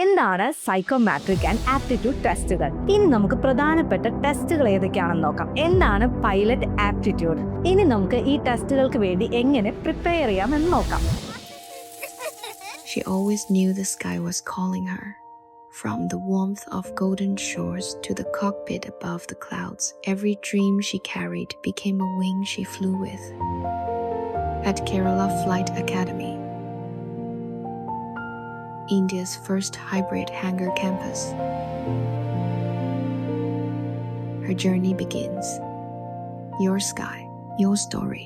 എന്താണ് psychometric and aptitude ടെസ്റ്റുകൾ? ഇനി നമുക്ക് പ്രധാനപ്പെട്ട ടെസ്റ്റുകൾ ഏതൊക്കെയാണെന്ന് നോക്കാം. എന്താണ് പൈലറ്റ് ആപ്റ്റിറ്റ്യൂഡ്? ഇനി നമുക്ക് ഈ ടെസ്റ്റുകൾക്ക് വേണ്ടി എങ്ങനെ പ്രിപ്പയർ ചെയ്യാമെന്ന് നോക്കാം. She always knew the sky was calling her. From the warmth of golden shores to the cockpit above the clouds, every dream she carried became a wing she flew with. At Kerala Flight Academy, India's first hybrid hangar campus, her journey begins. Your sky, your story.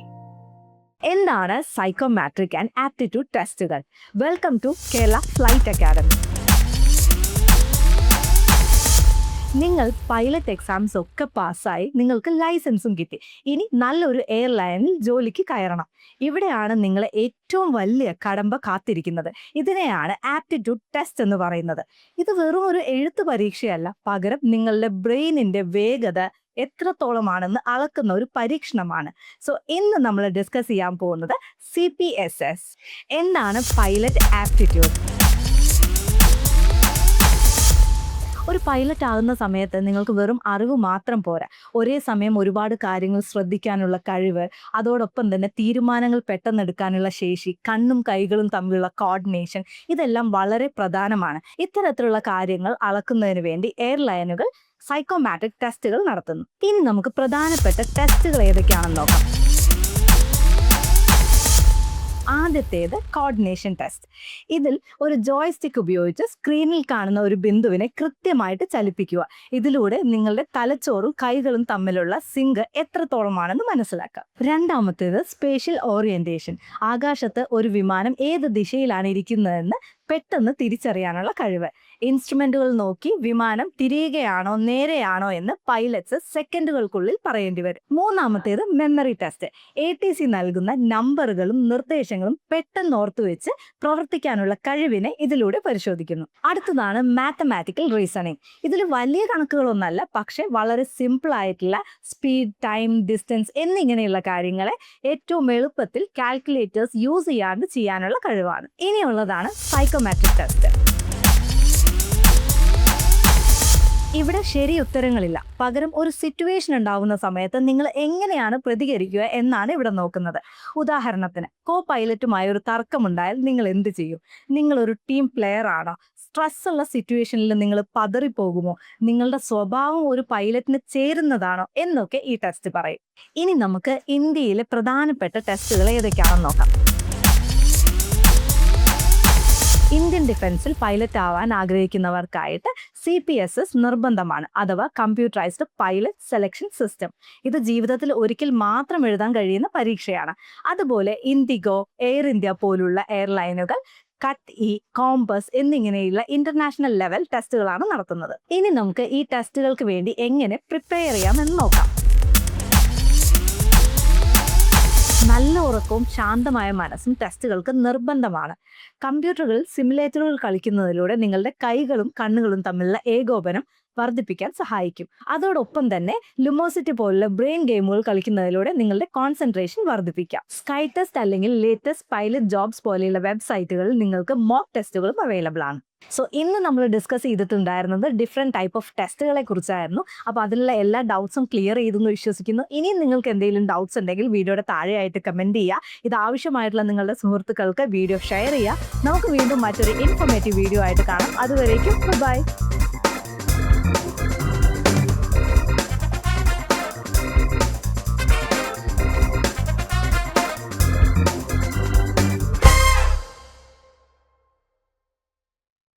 എന്താണ് psychometric and aptitude ടെസ്റ്റുകൾ? Welcome to Kerala flight academy. നിങ്ങൾ pilot exams ഒക്കെ പാസ്സായി നിങ്ങൾക്ക് ലൈസൻസും കിട്ടി. ഇനി നല്ലൊരു എയർലൈനിൽ ജോലിക്ക് കയറണം. ഇവിടെയാണ് നിങ്ങളെ ഏറ്റവും വലിയ കടമ്പ കാത്തിരിക്കുന്നത്. ഇതിനെയാണ് ആപ്റ്റിറ്റ്യൂഡ് ടെസ്റ്റ് എന്ന് പറയുന്നത്. ഇത് വെറും ഒരു എഴുത്ത് പരീക്ഷയല്ല, പകരം നിങ്ങളുടെ ബ്രെയിനിന്റെ വേഗത എത്രത്തോളമാണെന്ന് അളക്കുന്ന ഒരു പരീക്ഷണമാണ്. സോ ഇന്ന് നമ്മൾ ഡിസ്കസ് ചെയ്യാൻ പോകുന്നത് CPSS. എന്താണ് പൈലറ്റ് ആപ്റ്റിറ്റ്യൂഡ്? ഒരു പൈലറ്റ് ആകുന്ന സമയത്ത് നിങ്ങൾക്ക് വെറും അറിവ് മാത്രം പോരാ, ഒരേ സമയം ഒരുപാട് കാര്യങ്ങൾ ശ്രദ്ധിക്കാനുള്ള കഴിവ്, അതോടൊപ്പം തന്നെ തീരുമാനങ്ങൾ പെട്ടെന്നെടുക്കാനുള്ള ശേഷി, കണ്ണും കൈകളും തമ്മിലുള്ള കോർഡിനേഷൻ, ഇതെല്ലാം വളരെ പ്രധാനമാണ്. ഇത്തരത്തിലുള്ള കാര്യങ്ങൾ അളക്കുന്നതിന് വേണ്ടി എയർലൈനുകൾ സൈക്കോമാട്രിക് ടെസ്റ്റുകൾ നടത്തുന്നു. ഇനി നമുക്ക് പ്രധാനപ്പെട്ട ടെസ്റ്റുകൾ ഏതൊക്കെയാണെന്ന് നോക്കാം. ആദ്യത്തേത് കോർഡിനേഷൻ ടെസ്റ്റ്. ഇതിൽ ഒരു ജോയ്സ്റ്റിക് ഉപയോഗിച്ച് സ്ക്രീനിൽ കാണുന്ന ഒരു ബിന്ദുവിനെ കൃത്യമായിട്ട് ചലിപ്പിക്കുക. ഇതിലൂടെ നിങ്ങളുടെ തലച്ചോറും കൈകളും തമ്മിലുള്ള സിങ്ക് എത്രത്തോളമാണെന്ന് മനസ്സിലാക്കാം. രണ്ടാമത്തേത് സ്പേഷ്യൽ ഓറിയന്റേഷൻ. ആകാശത്ത് ഒരു വിമാനം ഏത് ദിശയിലാണ് ഇരിക്കുന്നതെന്ന് പെട്ടെന്ന് തിരിച്ചറിയാനുള്ള കഴിവ്. ഇൻസ്ട്രുമെന്റുകൾ നോക്കി വിമാനം തിരിയുകയാണോ നേരെയാണോ എന്ന് പൈലറ്റ്സ് സെക്കൻഡുകൾക്കുള്ളിൽ പറയേണ്ടി വരും. മൂന്നാമത്തേത് മെമ്മറി ടെസ്റ്റ്. ATC നൽകുന്ന നമ്പറുകളും നിർദ്ദേശങ്ങളും പെട്ടെന്ന് ഓർത്തുവെച്ച് പ്രവർത്തിക്കാനുള്ള കഴിവിനെ ഇതിലൂടെ പരിശോധിക്കുന്നു. അടുത്തതാണ് മാത്തമാറ്റിക്കൽ റീസണിങ്. ഇതിൽ വലിയ കണക്കുകളൊന്നല്ല, പക്ഷെ വളരെ സിമ്പിൾ ആയിട്ടുള്ള സ്പീഡ്, ടൈം, ഡിസ്റ്റൻസ് എന്നിങ്ങനെയുള്ള കാര്യങ്ങളെ ഏറ്റവും എളുപ്പത്തിൽ കാൽക്കുലേറ്റേഴ്സ് യൂസ് ചെയ്യാണ്ട് ചെയ്യാനുള്ള കഴിവാണ്. ഇനിയുള്ളതാണ് സൈക്കോമാട്രിക് ടെസ്റ്റ്. ഇവിടെ ശരി ഉത്തരങ്ങളില്ല, പകരം ഒരു സിറ്റുവേഷൻ ഉണ്ടാവുന്ന സമയത്ത് നിങ്ങൾ എങ്ങനെയാണ് പ്രതികരിക്കുക എന്നാണ് ഇവിടെ നോക്കുന്നത്. ഉദാഹരണത്തിന്, കോ പൈലറ്റുമായി ഒരു തർക്കമുണ്ടായാൽ നിങ്ങൾ എന്ത് ചെയ്യും? നിങ്ങളൊരു ടീം പ്ലെയർ ആണോ? സ്ട്രെസ് ഉള്ള സിറ്റുവേഷനിൽ നിങ്ങൾ പതറിപ്പോകുമോ? നിങ്ങളുടെ സ്വഭാവം ഒരു പൈലറ്റിന് ചേരുന്നതാണോ എന്നൊക്കെ ഈ ടെസ്റ്റ് പറയും. ഇനി നമുക്ക് ഇന്ത്യയിലെ പ്രധാനപ്പെട്ട ടെസ്റ്റുകൾ ഏതൊക്കെയാണെന്ന് നോക്കാം. ഇന്ത്യൻ ഡിഫൻസിൽ പൈലറ്റ് ആവാൻ ആഗ്രഹിക്കുന്നവർക്കായിട്ട് CPSS നിർബന്ധമാണ്, അഥവാ കമ്പ്യൂട്ടറൈസ്ഡ് പൈലറ്റ് സെലക്ഷൻ സിസ്റ്റം. ഇത് ജീവിതത്തിൽ ഒരിക്കൽ മാത്രം എഴുതാൻ കഴിയുന്ന പരീക്ഷയാണ്. അതുപോലെ ഇൻഡിഗോ, എയർ ഇന്ത്യ പോലുള്ള എയർലൈനുകൾ CUT-E, കോമ്പസ് എന്നിങ്ങനെയുള്ള ഇന്റർനാഷണൽ ലെവൽ ടെസ്റ്റുകളാണ് നടത്തുന്നത്. ഇനി നമുക്ക് ഈ ടെസ്റ്റുകൾക്ക് വേണ്ടി എങ്ങനെ പ്രിപ്പയർ ചെയ്യാമെന്ന് നോക്കാം. നല്ല ഉറക്കവും ശാന്തമായ മനസ്സും ടെസ്റ്റുകൾക്ക് നിർബന്ധമാണ്. കമ്പ്യൂട്ടറുകളിൽ സിമുലേറ്ററുകൾ കളിക്കുന്നതിലൂടെ നിങ്ങളുടെ കൈകളും കണ്ണുകളും തമ്മിലുള്ള ഏകോപനം വർദ്ധിപ്പിക്കാൻ സഹായിക്കും. അതോടൊപ്പം തന്നെ ലുമോസിറ്റി പോലുള്ള ബ്രെയിൻ ഗെയിമുകൾ കളിക്കുന്നതിലൂടെ നിങ്ങളുടെ കോൺസെൻട്രേഷൻ വർദ്ധിപ്പിക്കാം. സ്കൈ ടെസ്റ്റ് അല്ലെങ്കിൽ ലേറ്റസ്റ്റ് പൈലറ്റ് ജോബ്സ് പോലെയുള്ള വെബ്സൈറ്റുകളിൽ നിങ്ങൾക്ക് മോക്ക് ടെസ്റ്റുകളും അവൈലബിൾ ആണ്. സോ ഇന്ന് നമ്മൾ ഡിസ്കസ് ചെയ്തിട്ടുണ്ടായിരുന്നത് ഡിഫറെൻറ്റ് ടൈപ്പ് ഓഫ് ടെസ്റ്റുകളെ കുറിച്ചായിരുന്നു. അപ്പോൾ അതിലുള്ള എല്ലാ ഡൗട്ട്സും ക്ലിയർ ചെയ്തെന്ന് വിശ്വസിക്കുന്നു. ഇനിയും നിങ്ങൾക്ക് എന്തെങ്കിലും ഡൗട്ട്സ് ഉണ്ടെങ്കിൽ വീഡിയോയുടെ താഴെയായിട്ട് കമൻറ്റ് ചെയ്യുക. ഇത് ആവശ്യമായിട്ടുള്ള നിങ്ങളുടെ സുഹൃത്തുക്കൾക്ക് വീഡിയോ ഷെയർ ചെയ്യുക. നമുക്ക് വീണ്ടും മറ്റൊരു ഇൻഫോർമേറ്റീവ് വീഡിയോ ആയിട്ട് കാണാം. അതുവരേക്കും ബൈ.